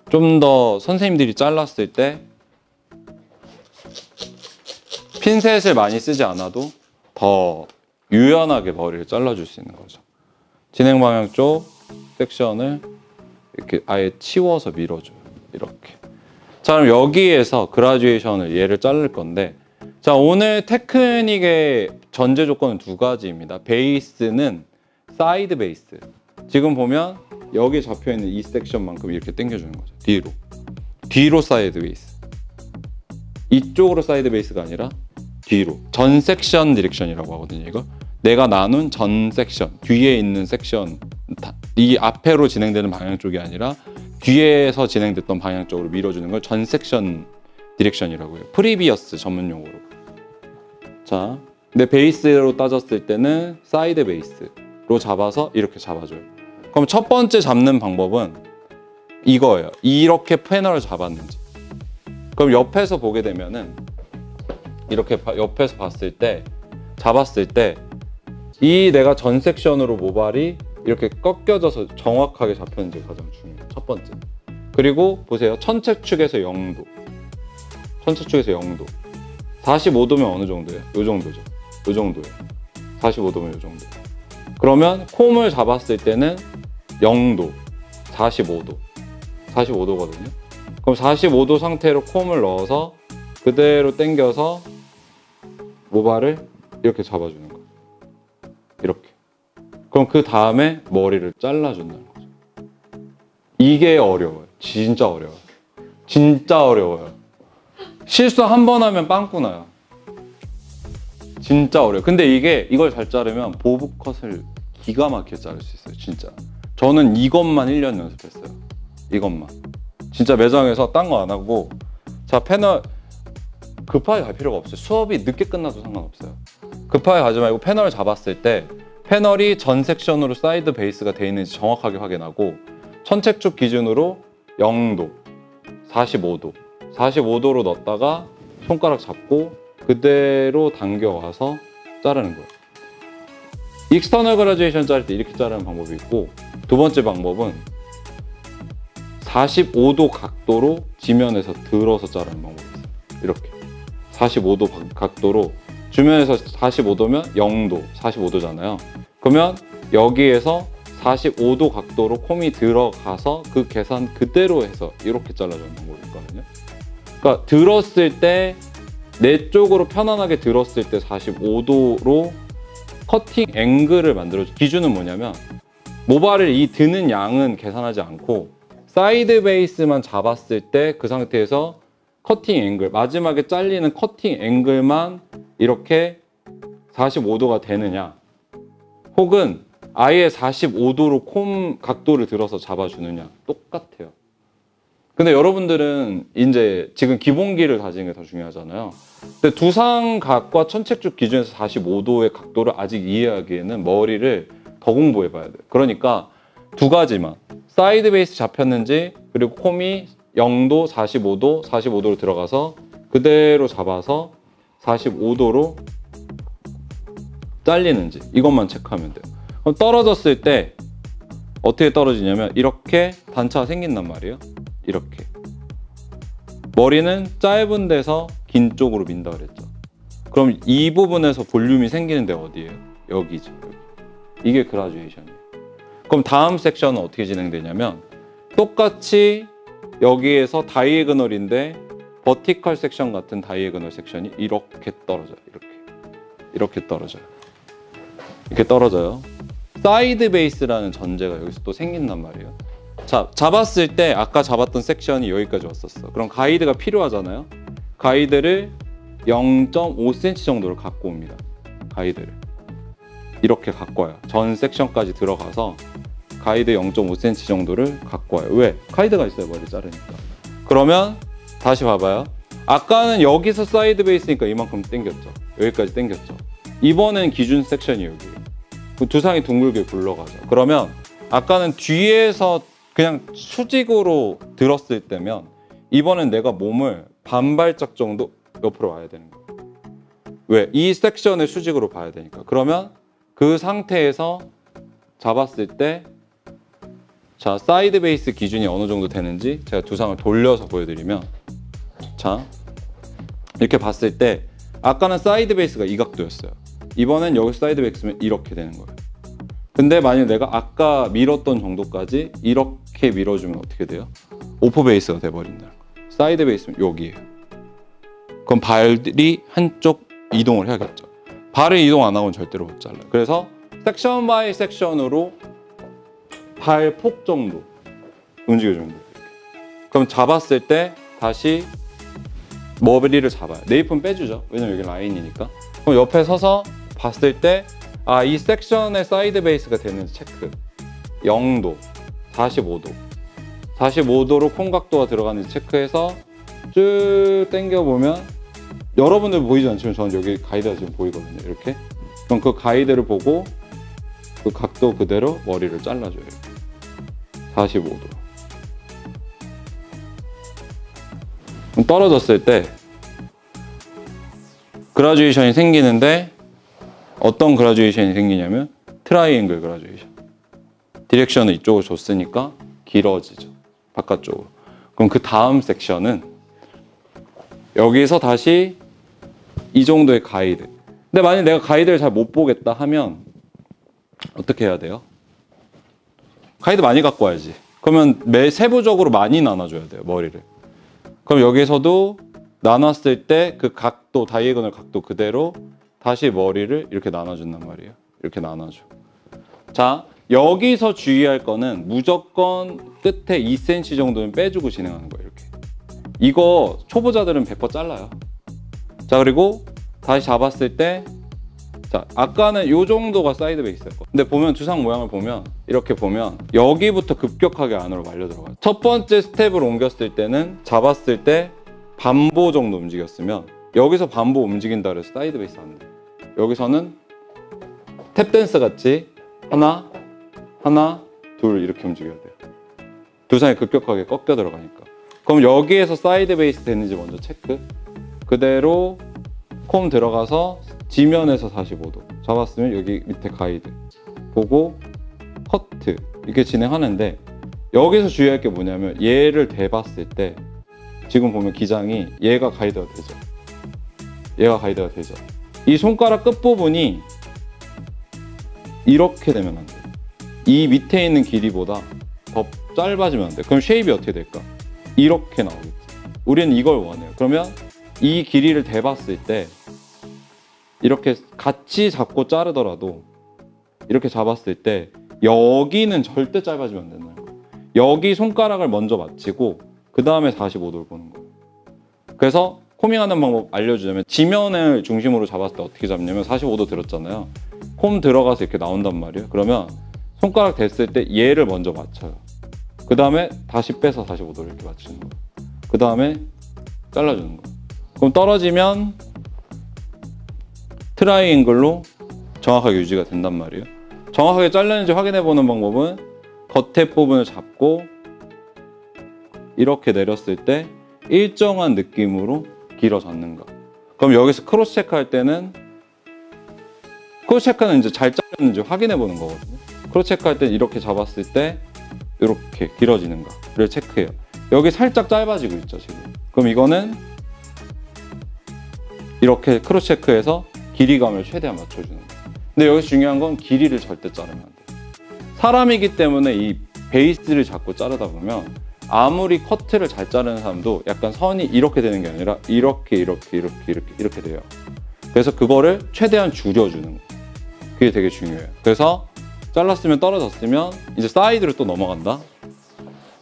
좀 더 선생님들이 잘랐을 때 핀셋을 많이 쓰지 않아도 더 유연하게 머리를 잘라줄 수 있는 거죠. 진행 방향 쪽 섹션을 이렇게 아예 치워서 밀어줘요. 이렇게. 자, 그럼 여기에서 그라듀에이션을 얘를 자를 건데, 자, 오늘 테크닉의 전제 조건은 두 가지입니다. 베이스는 사이드 베이스. 지금 보면 여기 잡혀 있는 이 섹션만큼 이렇게 당겨주는 거죠. 뒤로 사이드 베이스. 이쪽으로 사이드 베이스가 아니라 뒤로. 전 섹션 디렉션이라고 하거든요. 이거 내가 나눈 전 섹션, 뒤에 있는 섹션, 이 앞에로 진행되는 방향 쪽이 아니라 뒤에서 진행됐던 방향 쪽으로 밀어주는 걸 전 섹션 디렉션이라고 해요. 프리비어스 전문 용어로. 자, 근데 베이스로 따졌을 때는 사이드 베이스로 잡아서 이렇게 잡아줘요. 그럼 첫 번째 잡는 방법은 이거예요. 이렇게 패널을 잡았는지. 그럼 옆에서 보게 되면은 이렇게 옆에서 봤을 때, 잡았을 때 이 내가 전 섹션으로 모발이 이렇게 꺾여져서 정확하게 잡혔는지 가장 중요해요. 첫 번째. 그리고 보세요. 천체축에서 0도. 천체축에서 0도. 45도면 어느 정도예요? 요 정도죠. 요 정도예요. 45도면 요 정도. 그러면 콤을 잡았을 때는 0도, 45도. 45도거든요. 그럼 45도 상태로 콤을 넣어서 그대로 당겨서 모발을 이렇게 잡아주는 거예요. 이렇게. 그럼 그 다음에 머리를 잘라준다는 거죠. 이게 어려워요. 진짜 어려워요. 진짜 어려워요. 실수 한 번 하면 빵꾸 나요. 진짜 어려워요. 근데 이걸 잘 자르면 보브컷을 기가 막히게 자를 수 있어요. 진짜. 저는 이것만 1년 연습했어요. 이것만. 진짜 매장에서 딴 거 안 하고, 자, 패널 급하게 갈 필요가 없어요. 수업이 늦게 끝나도 상관없어요. 급하게 가지 말고 패널을 잡았을 때 패널이 전 섹션으로 사이드 베이스가 되어 있는지 정확하게 확인하고, 천체축 기준으로 0도, 45도, 45도로 넣었다가 손가락 잡고 그대로 당겨와서 자르는 거예요. 익스터널 그라듀에이션 자를 때 이렇게 자르는 방법이 있고, 두 번째 방법은 45도 각도로 지면에서 들어서 자르는 방법이 있어요. 이렇게 45도 각도로, 주면에서 45도면 0도, 45도잖아요. 그러면 여기에서 45도 각도로 콤이 들어가서 그 계산 그대로 해서 이렇게 잘라주는 방법이 있거든요. 그러니까 들었을 때, 내 쪽으로 편안하게 들었을 때 45도로 커팅 앵글을 만들어줘. 기준은 뭐냐면, 모발을 이 드는 양은 계산하지 않고 사이드 베이스만 잡았을 때 그 상태에서 커팅 앵글, 마지막에 잘리는 커팅 앵글만 이렇게 45도가 되느냐, 혹은 아예 45도로 콤 각도를 들어서 잡아주느냐, 똑같아요. 근데 여러분들은 이제 지금 기본기를 가지는 게 더 중요하잖아요. 근데 두상각과 천체축 기준에서 45도의 각도를 아직 이해하기에는 머리를 더 공부해 봐야 돼요. 그러니까 두 가지만, 사이드 베이스 잡혔는지, 그리고 콤이 0도, 45도, 45도로 들어가서 그대로 잡아서 45도로 잘리는지, 이것만 체크하면 돼요. 그럼 떨어졌을 때 어떻게 떨어지냐면 이렇게 단차가 생긴단 말이에요. 이렇게. 머리는 짧은 데서 긴 쪽으로 민다 그랬죠. 그럼 이 부분에서 볼륨이 생기는 데가 어디예요? 여기죠. 여기. 이게 그라듀에이션이에요. 그럼 다음 섹션은 어떻게 진행되냐면, 똑같이 여기에서 다이애고널인데 버티컬 섹션 같은 다이애고널 섹션이 이렇게 떨어져요. 이렇게 떨어져요. 이렇게 떨어져요. 사이드 베이스라는 전제가 여기서 또 생긴단 말이에요. 자, 잡았을 때 아까 잡았던 섹션이 여기까지 왔었어. 그럼 가이드가 필요하잖아요. 가이드를 0.5cm 정도를 갖고 옵니다. 가이드를 이렇게 갖고 와요. 전 섹션까지 들어가서 가이드 0.5cm 정도를 갖고 와요. 왜? 가이드가 있어요. 머리 자르니까. 그러면 다시 봐봐요. 아까는 여기서 사이드 베이스니까 이만큼 당겼죠. 여기까지 당겼죠. 이번엔 기준 섹션이 여기예요. 두상이 둥글게 굴러가죠. 그러면 아까는 뒤에서 그냥 수직으로 들었을 때면, 이번엔 내가 몸을 반발짝 정도 옆으로 와야 되는 거예요. 왜? 이 섹션을 수직으로 봐야 되니까. 그러면 그 상태에서 잡았을 때 자, 사이드 베이스 기준이 어느 정도 되는지 제가 두상을 돌려서 보여드리면, 자, 이렇게 봤을 때 아까는 사이드 베이스가 이 각도였어요. 이번엔 여기 사이드 베이스면 이렇게 되는 거예요. 근데 만약 내가 아까 밀었던 정도까지 이렇게 밀어주면 어떻게 돼요? 오프 베이스가 돼버린다는 거예요. 사이드 베이스는 여기예요. 그럼 발이 한쪽 이동을 해야겠죠. 발을 이동 안 하고는 절대로 못 잘라요. 그래서 섹션 바이 섹션으로 발 폭 정도 움직여주면 돼요. 그럼 잡았을 때 다시 머리를 잡아요. 네이프는 빼주죠. 왜냐면 여기 라인이니까. 그럼 옆에 서서 봤을 때 이 섹션의 사이드 베이스가 되는지 체크. 0도, 45도. 45도로 콩 각도가 들어가는지 체크해서 쭉 당겨보면 여러분들 보이지 않지만 저는 여기 가이드가 지금 보이거든요. 이렇게. 그럼 그 가이드를 보고 그 각도 그대로 머리를 잘라줘요. 45도. 그럼 떨어졌을 때 그라듀에이션이 생기는데 어떤 그라듀에이션이 생기냐면 트라이앵글 그라듀에이션. 디렉션을 이쪽으로 줬으니까 길어지죠. 바깥쪽으로. 그럼 그 다음 섹션은 여기서 다시 이 정도의 가이드. 근데 만약 내가 가이드를 잘 못 보겠다 하면 어떻게 해야 돼요? 가이드 많이 갖고 와야지. 그러면 세부적으로 많이 나눠줘야 돼요, 머리를. 그럼 여기서도 나눴을 때 그 각도, 다이애고널 각도 그대로 다시 머리를 이렇게 나눠준단 말이에요. 이렇게 나눠줘. 자, 여기서 주의할 거는 무조건 끝에 2cm 정도는 빼주고 진행하는 거예요. 이렇게. 이거 초보자들은 100% 잘라요. 자, 그리고 다시 잡았을 때, 자, 아까는 이 정도가 사이드 베이스였고, 근데 보면 두상 모양을 보면 이렇게 보면 여기부터 급격하게 안으로 말려 들어가요. 첫 번째 스텝을 옮겼을 때는 잡았을 때 반보 정도 움직였으면 여기서 반보 움직인다 그래서 사이드 베이스 안 돼. 여기서는 탭댄스 같이 하나, 하나, 둘 이렇게 움직여야 돼요. 두상이 급격하게 꺾여 들어가니까. 그럼 여기에서 사이드 베이스 되는지 먼저 체크. 그대로 콤 들어가서 지면에서 45도 잡았으면 여기 밑에 가이드 보고 커트 이렇게 진행하는데, 여기서 주의할 게 뭐냐면 얘를 대봤을 때 지금 보면 기장이 얘가 가이드가 되죠. 얘가 가이드가 되죠. 이 손가락 끝부분이 이렇게 되면 안 돼요. 이 밑에 있는 길이보다 더 짧아지면 안 돼요. 그럼 쉐입이 어떻게 될까? 이렇게 나오겠지. 우리는 이걸 원해요. 그러면 이 길이를 대봤을 때 이렇게 같이 잡고 자르더라도 이렇게 잡았을 때 여기는 절대 짧아지면 안 된다는 거예요. 여기 손가락을 먼저 맞추고 그 다음에 45도를 보는 거예요. 그래서 코밍하는 방법 알려주자면 지면을 중심으로 잡았을 때 어떻게 잡냐면 45도 들었잖아요. 콤 들어가서 이렇게 나온단 말이에요. 그러면 손가락 댔을 때 얘를 먼저 맞춰요. 그 다음에 다시 빼서 45도를 이렇게 맞추는 거예요. 그 다음에 잘라주는 거예요. 그럼 떨어지면 트라이앵글로 정확하게 유지가 된단 말이에요. 정확하게 잘렸는지 확인해 보는 방법은 겉에 부분을 잡고 이렇게 내렸을 때 일정한 느낌으로 길어졌는가. 그럼 여기서 크로스 체크할 때는 크로스 체크는 이제 잘 잘렸는지 확인해 보는 거거든요. 크로스 체크할 때 이렇게 잡았을 때 이렇게 길어지는가를 체크해요. 여기 살짝 짧아지고 있죠 지금. 그럼 이거는 이렇게 크로스 체크해서 길이감을 최대한 맞춰주는 거예요. 근데 여기서 중요한 건 길이를 절대 자르면 안 돼요. 사람이기 때문에 이 베이스를 자꾸 자르다 보면 아무리 커트를 잘 자르는 사람도 약간 선이 이렇게 되는 게 아니라 이렇게 돼요. 그래서 그거를 최대한 줄여주는 거예요. 그게 되게 중요해요. 그래서 잘랐으면 떨어졌으면 이제 사이드로 또 넘어간다.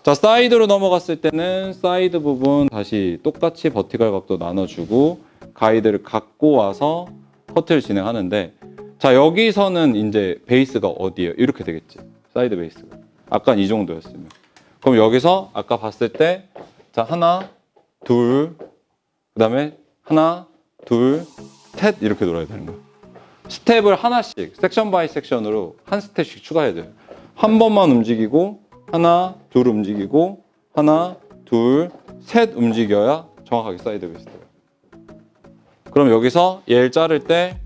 자, 사이드로 넘어갔을 때는 사이드 부분 다시 똑같이 버티컬 각도 나눠주고 가이드를 갖고 와서 커트를 진행하는데, 자, 여기서는 이제 베이스가 어디예요? 이렇게 되겠지. 사이드 베이스가. 아까 이 정도였으면. 그럼 여기서 아까 봤을 때, 자, 하나, 둘, 그 다음에 하나, 둘, 셋 이렇게 놀아야 되는 거예요. 스텝을 하나씩, 섹션 바이 섹션으로 한 스텝씩 추가해야 돼요. 한 번만 움직이고, 하나, 둘 움직이고, 하나, 둘, 셋 움직여야 정확하게 사이드 베이스 돼요. 그럼 여기서 얘를 자를 때,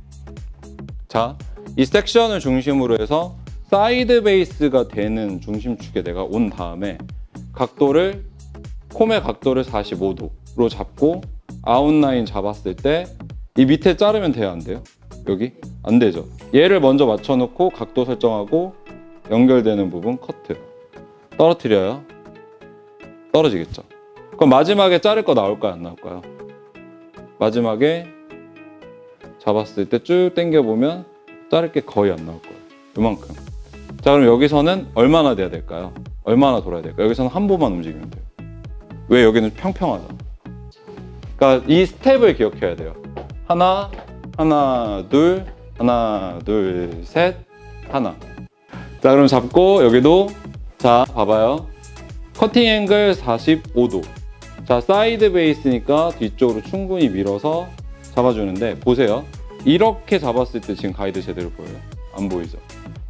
자, 이 섹션을 중심으로 해서 사이드 베이스가 되는 중심축에 내가 온 다음에 각도를 콤의 각도를 45도로 잡고 아웃라인 잡았을 때 이 밑에 자르면 돼요, 안 돼요? 여기? 안 되죠. 얘를 먼저 맞춰놓고 각도 설정하고 연결되는 부분 커트. 떨어뜨려요. 떨어지겠죠. 그럼 마지막에 자를 거 나올까요, 안 나올까요? 마지막에 잡았을 때 쭉 당겨보면 자를 게 거의 안 나올 거예요. 이만큼. 자, 그럼 여기서는 얼마나 돼야 될까요? 얼마나 돌아야 될까요? 여기서는 한 번만 움직이면 돼요. 왜? 여기는 평평하잖아. 그러니까 이 스텝을 기억해야 돼요. 하나, 둘, 하나, 둘, 셋, 하나. 자, 그럼 잡고 여기도 자, 봐봐요. 커팅 앵글 45도. 자, 사이드 베이스니까 뒤쪽으로 충분히 밀어서 잡아주는데 보세요. 이렇게 잡았을 때 지금 가이드 제대로 보여요? 안 보이죠?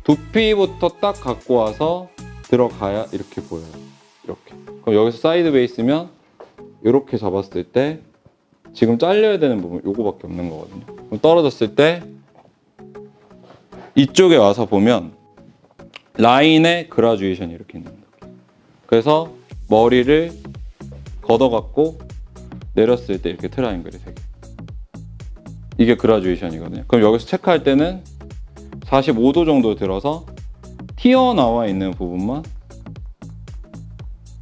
두피부터 딱 갖고 와서 들어가야 이렇게 보여요. 이렇게. 그럼 여기서 사이드 베이스면 이렇게 잡았을 때 지금 잘려야 되는 부분 요거밖에 없는 거거든요. 그럼 떨어졌을 때 이쪽에 와서 보면 라인의 그라듀에이션이 이렇게 있는 거예요. 그래서 머리를 걷어갖고 내렸을 때 이렇게 트라이앵글이 3개. 이게 그라듀에이션이거든요. 그럼 여기서 체크할 때는 45도 정도 들어서 튀어나와 있는 부분만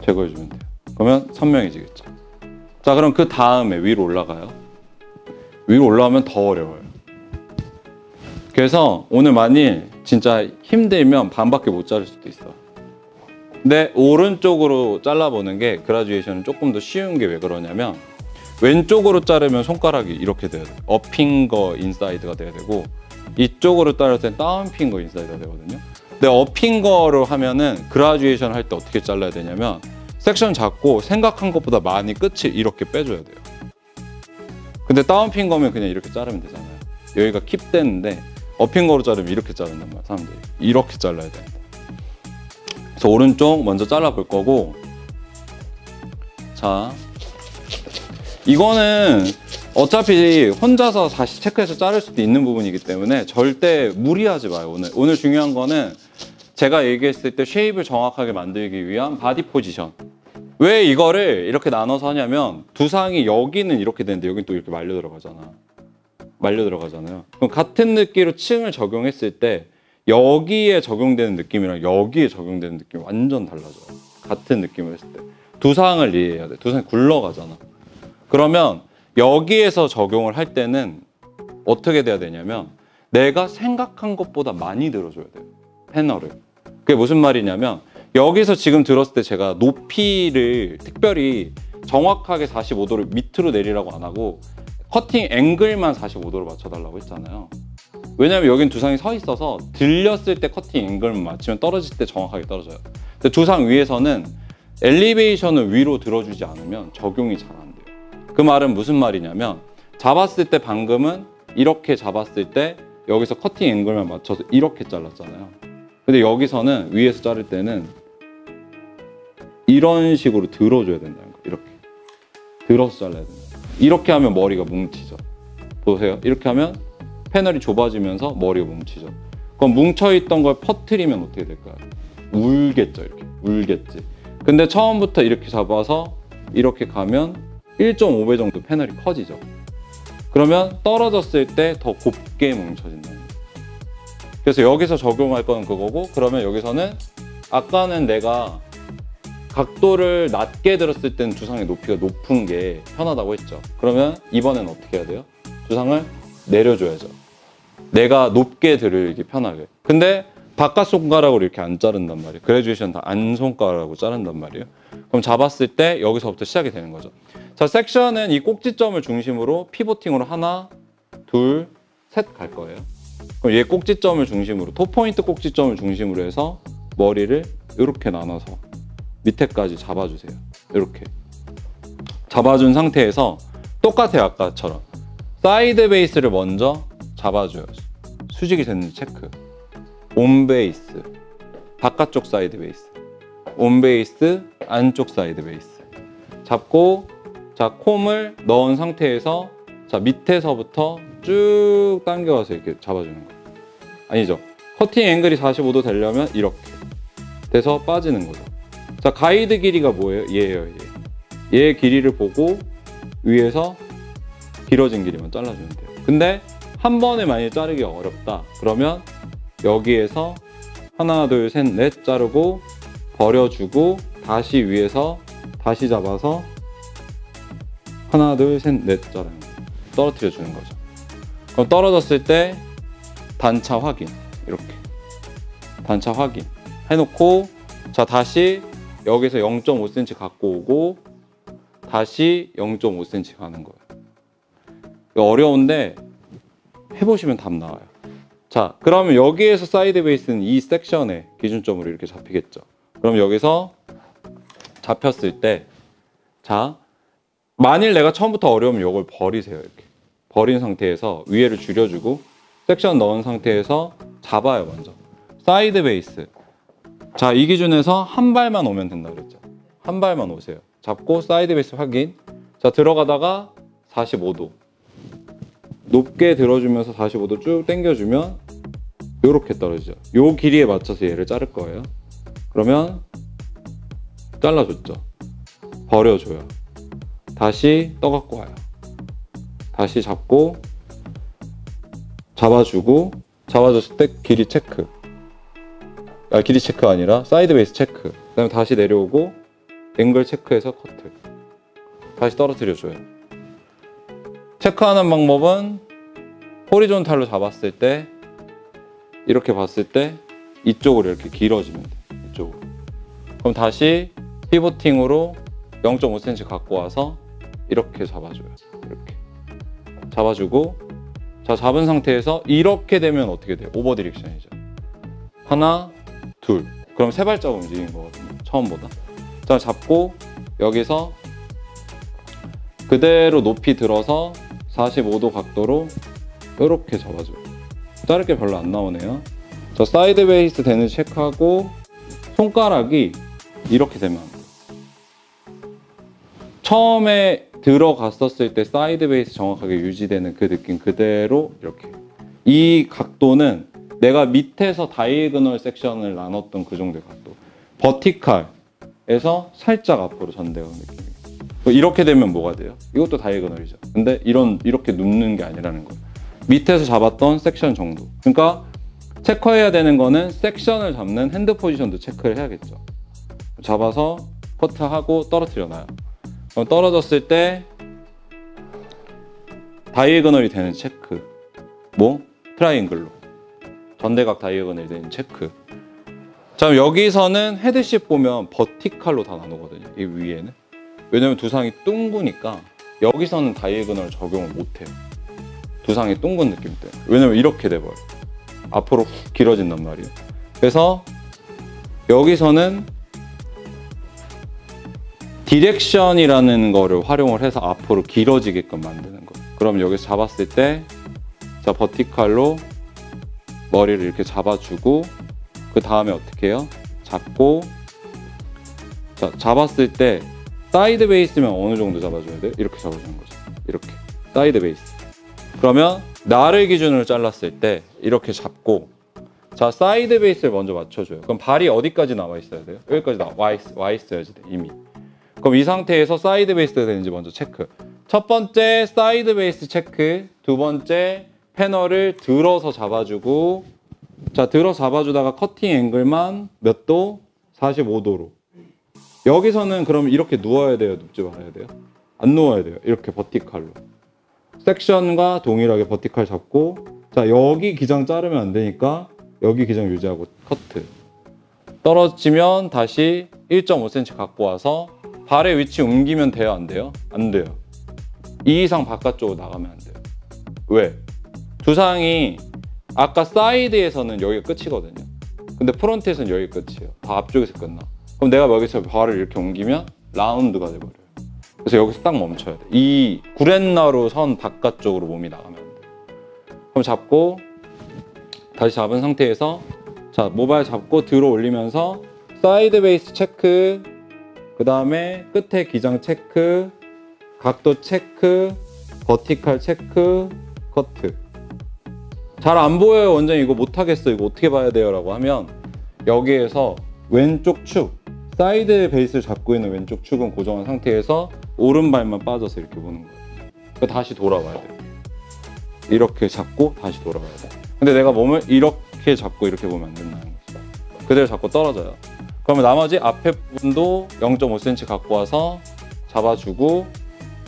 제거해주면 돼요. 그러면 선명해지겠죠. 자, 그럼 그 다음에 위로 올라가요. 위로 올라가면 더 어려워요. 그래서 오늘 만일 진짜 힘들면 반밖에 못 자를 수도 있어. 근데 오른쪽으로 잘라보는 게 그라듀에이션은 조금 더 쉬운 게 왜 그러냐면 왼쪽으로 자르면 손가락이 이렇게 돼야 돼요. 업핑거 인사이드가 돼야 되고 이쪽으로 자를 땐 다운핑거 인사이드가 되거든요. 근데 업핑거로 하면은 그라듀에이션 할 때 어떻게 잘라야 되냐면 섹션 잡고 생각한 것보다 많이 끝을 이렇게 빼줘야 돼요. 근데 다운핑거면 그냥 이렇게 자르면 되잖아요. 여기가 킵되는데 업핑거로 자르면 이렇게 자른단 말이야, 사람들이. 이렇게 잘라야 돼. 그래서 오른쪽 먼저 잘라볼 거고, 자, 이거는 어차피 혼자서 다시 체크해서 자를 수도 있는 부분이기 때문에 절대 무리하지 마요. 오늘 중요한 거는 제가 얘기했을 때 쉐입을 정확하게 만들기 위한 바디 포지션. 왜 이거를 이렇게 나눠서 하냐면 두상이 여기는 이렇게 되는데 여기는 또 이렇게 말려 들어가잖아요. 그럼 같은 느낌으로 층을 적용했을 때 여기에 적용되는 느낌이랑 여기에 적용되는 느낌이 완전 달라져요. 같은 느낌을 했을 때. 두상을 이해해야 돼. 두상이 굴러가잖아. 그러면 여기에서 적용을 할 때는 어떻게 돼야 되냐면 내가 생각한 것보다 많이 들어줘야 돼요. 패널을. 그게 무슨 말이냐면 여기서 지금 들었을 때 제가 높이를 특별히 정확하게 45도를 밑으로 내리라고 안 하고 커팅 앵글만 45도로 맞춰달라고 했잖아요. 왜냐면 여긴 두상이 서 있어서 들렸을 때 커팅 앵글만 맞추면 떨어질 때 정확하게 떨어져요. 근데 두상 위에서는 엘리베이션을 위로 들어주지 않으면 적용이 잘 안 돼요. 그 말은 무슨 말이냐면 잡았을 때 방금은 이렇게 잡았을 때 여기서 커팅 앵글만 맞춰서 이렇게 잘랐잖아요. 근데 여기서는 위에서 자를 때는 이런 식으로 들어줘야 된다는 거예요. 이렇게 들어서 잘라야 된다. 이렇게 하면 머리가 뭉치죠. 보세요. 이렇게 하면 패널이 좁아지면서 머리가 뭉치죠. 그럼 뭉쳐있던 걸 퍼뜨리면 어떻게 될까요? 울겠죠. 이렇게 울겠지. 근데 처음부터 이렇게 잡아서 이렇게 가면 1.5배 정도 패널이 커지죠. 그러면 떨어졌을 때 더 곱게 뭉쳐진다는 거예요. 그래서 여기서 적용할 건 그거고, 그러면 여기서는 아까는 내가 각도를 낮게 들었을 때는 두상의 높이가 높은 게 편하다고 했죠. 그러면 이번에는 어떻게 해야 돼요? 두상을 내려줘야죠. 내가 높게 들기 편하게. 근데 바깥 손가락으로 이렇게 안 자른단 말이에요. 그래듀에이션 다 안 손가락으로 자른단 말이에요. 그럼 잡았을 때 여기서부터 시작이 되는 거죠. 자, 섹션은 이 꼭지점을 중심으로 피보팅으로 하나, 둘, 셋 갈 거예요. 그럼 얘 꼭지점을 중심으로, 토포인트 꼭지점을 중심으로 해서 머리를 이렇게 나눠서 밑에까지 잡아주세요. 이렇게 잡아준 상태에서 똑같아요. 아까처럼 사이드 베이스를 먼저 잡아줘요. 수직이 됐는지 체크. 온 베이스, 바깥쪽 사이드 베이스, 온 베이스, 안쪽 사이드 베이스 잡고, 자, 콤을 넣은 상태에서 자, 밑에서부터 쭉 당겨서 이렇게 잡아주는 거예요. 아니죠. 커팅 앵글이 45도 되려면 이렇게 돼서 빠지는 거죠. 자, 가이드 길이가 뭐예요? 얘예요, 얘. 얘의 길이를 보고 위에서 길어진 길이만 잘라주면 돼요. 근데 한 번에 만약에 자르기가 어렵다 그러면 여기에서 하나 둘 셋 넷 자르고 버려주고 다시 위에서 다시 잡아서 하나 둘 셋 넷 자르는 거예요. 떨어뜨려 주는 거죠. 그럼 떨어졌을 때 단차 확인, 이렇게 단차 확인 해놓고, 자 다시 여기서 0.5cm 갖고 오고 다시 0.5cm 가는 거예요. 이거 어려운데 해보시면 답 나와요. 자, 그러면 여기에서 사이드 베이스는 이 섹션에 기준점으로 이렇게 잡히겠죠. 그럼 여기서 잡혔을 때, 자 만일 내가 처음부터 어려우면 이걸 버리세요. 이렇게 버린 상태에서 위에를 줄여주고 섹션 넣은 상태에서 잡아요. 먼저 사이드 베이스, 자 이 기준에서 한 발만 오면 된다 그랬죠. 한 발만 오세요. 잡고 사이드 베이스 확인. 자 들어가다가 45도 높게 들어주면서 45도 쭉 당겨주면 이렇게 떨어지죠. 요 길이에 맞춰서 얘를 자를 거예요. 그러면 잘라줬죠. 버려줘요. 다시 떠갖고 와요. 다시 잡고 잡아주고, 잡아줬을 때 길이 체크, 길이 체크가 아니라 사이드 베이스 체크. 그 다음에 다시 내려오고 앵글 체크해서 커트, 다시 떨어뜨려줘요. 체크하는 방법은 호리존탈로 잡았을 때 이렇게 봤을 때 이쪽으로 이렇게 길어지면 돼요. 이쪽으로. 그럼 다시 피보팅으로 0.5cm 갖고 와서 이렇게 잡아줘요. 이렇게 잡아주고, 자 잡은 상태에서 이렇게 되면 어떻게 돼요? 오버 디렉션이죠. 하나 둘, 그럼 세 발짝 움직인 거거든요. 처음보다. 자 잡고 여기서 그대로 높이 들어서 45도 각도로 이렇게 잡아줘요. 자를 게 별로 안 나오네요. 자 사이드 베이스 되는지 체크하고, 손가락이 이렇게 되면 안 돼요. 처음에 들어갔었을 때 사이드 베이스 정확하게 유지되는 그 느낌 그대로 이렇게. 이 각도는 내가 밑에서 다이애고널 섹션을 나눴던 그 정도의 각도. 버티칼에서 살짝 앞으로 전대가 느낌이에요. 이렇게 되면 뭐가 돼요? 이것도 다이애고널이죠. 근데 이렇게 눕는 게 아니라는 거예요. 밑에서 잡았던 섹션 정도. 그러니까 체크해야 되는 거는 섹션을 잡는 핸드 포지션도 체크를 해야겠죠. 잡아서 커트하고 떨어뜨려 놔요. 그럼 떨어졌을 때 다이애고널이 되는 체크, 뭐 트라이앵글로 전대각 다이애고널이 되는 체크. 자 여기서는 헤드십 보면 버티칼로 다 나누거든요. 이 위에는. 왜냐면 두상이 둥그니까 여기서는 다이애고널 적용을 못해요. 두상이 둥근 느낌 때문에. 왜냐면 이렇게 돼버려. 앞으로 훅 길어진단 말이에요. 그래서 여기서는 디렉션이라는 거를 활용을 해서 앞으로 길어지게끔 만드는 거예요. 그럼 여기서 잡았을 때, 자 버티칼로 머리를 이렇게 잡아주고, 그 다음에 어떻게 해요? 잡고, 자 잡았을 때 사이드 베이스면 어느 정도 잡아줘야 돼요? 이렇게 잡아주는 거죠. 이렇게 사이드 베이스. 그러면 나를 기준으로 잘랐을 때 이렇게 잡고, 자 사이드 베이스를 먼저 맞춰줘요. 그럼 발이 어디까지 나와 있어야 돼요? 여기까지 와 있어야지 돼, 이미. 그럼 이 상태에서 사이드 베이스가 되는지 먼저 체크. 첫 번째 사이드 베이스 체크, 두 번째 패널을 들어서 잡아주고, 자 들어 잡아주다가 커팅 앵글만 몇 도? 45도로. 여기서는 그럼 이렇게 누워야 돼요? 눕지 말아야 돼요? 안 누워야 돼요. 이렇게 버티칼로. 섹션과 동일하게 버티칼 잡고, 자 여기 기장 자르면 안 되니까 여기 기장 유지하고 커트. 떨어지면 다시 1.5cm 갖고 와서 발의 위치 옮기면 돼요? 안 돼요? 안 돼요. 이 이상 바깥쪽으로 나가면 안 돼요. 왜? 두상이 아까 사이드에서는 여기가 끝이거든요. 근데 프론트에서는 여기가 끝이에요. 다 앞쪽에서 끝나. 그럼 내가 여기서 발을 이렇게 옮기면 라운드가 돼버려요. 그래서 여기서 딱 멈춰야 돼. 이 구렛나루 선 바깥쪽으로 몸이 나가면 안 돼요. 그럼 잡고 다시 잡은 상태에서, 자 모발 잡고 들어 올리면서 사이드 베이스 체크, 그 다음에 끝에 기장 체크, 각도 체크, 버티칼 체크, 커트. 잘 안 보여요 원장님 이거 못하겠어 이거 어떻게 봐야 돼요 라고 하면 여기에서 왼쪽 축 사이드 베이스를 잡고 있는 왼쪽 축은 고정한 상태에서 오른발만 빠져서 이렇게 보는 거예요. 그러니까 다시 돌아와야 돼요. 이렇게 잡고 다시 돌아와야 돼요. 근데 내가 몸을 이렇게 잡고 이렇게 보면 안 된다는 거죠. 그대로 잡고 떨어져요. 그러면 나머지 앞에 부분도 0.5cm 갖고 와서 잡아주고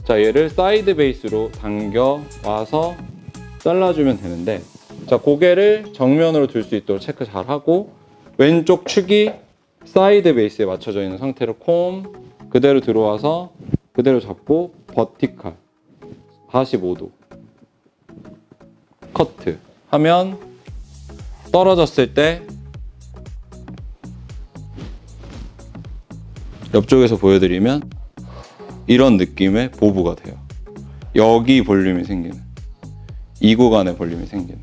자 얘를 사이드 베이스로 당겨 와서 잘라주면 되는데 자 고개를 정면으로 들 수 있도록 체크 잘 하고 왼쪽 축이 사이드 베이스에 맞춰져 있는 상태로 콤 그대로 들어와서 그대로 잡고 버티칼 45도 커트 하면 떨어졌을 때 옆쪽에서 보여드리면 이런 느낌의 보부가 돼요. 여기 볼륨이 생기는 이 구간에 볼륨이 생기는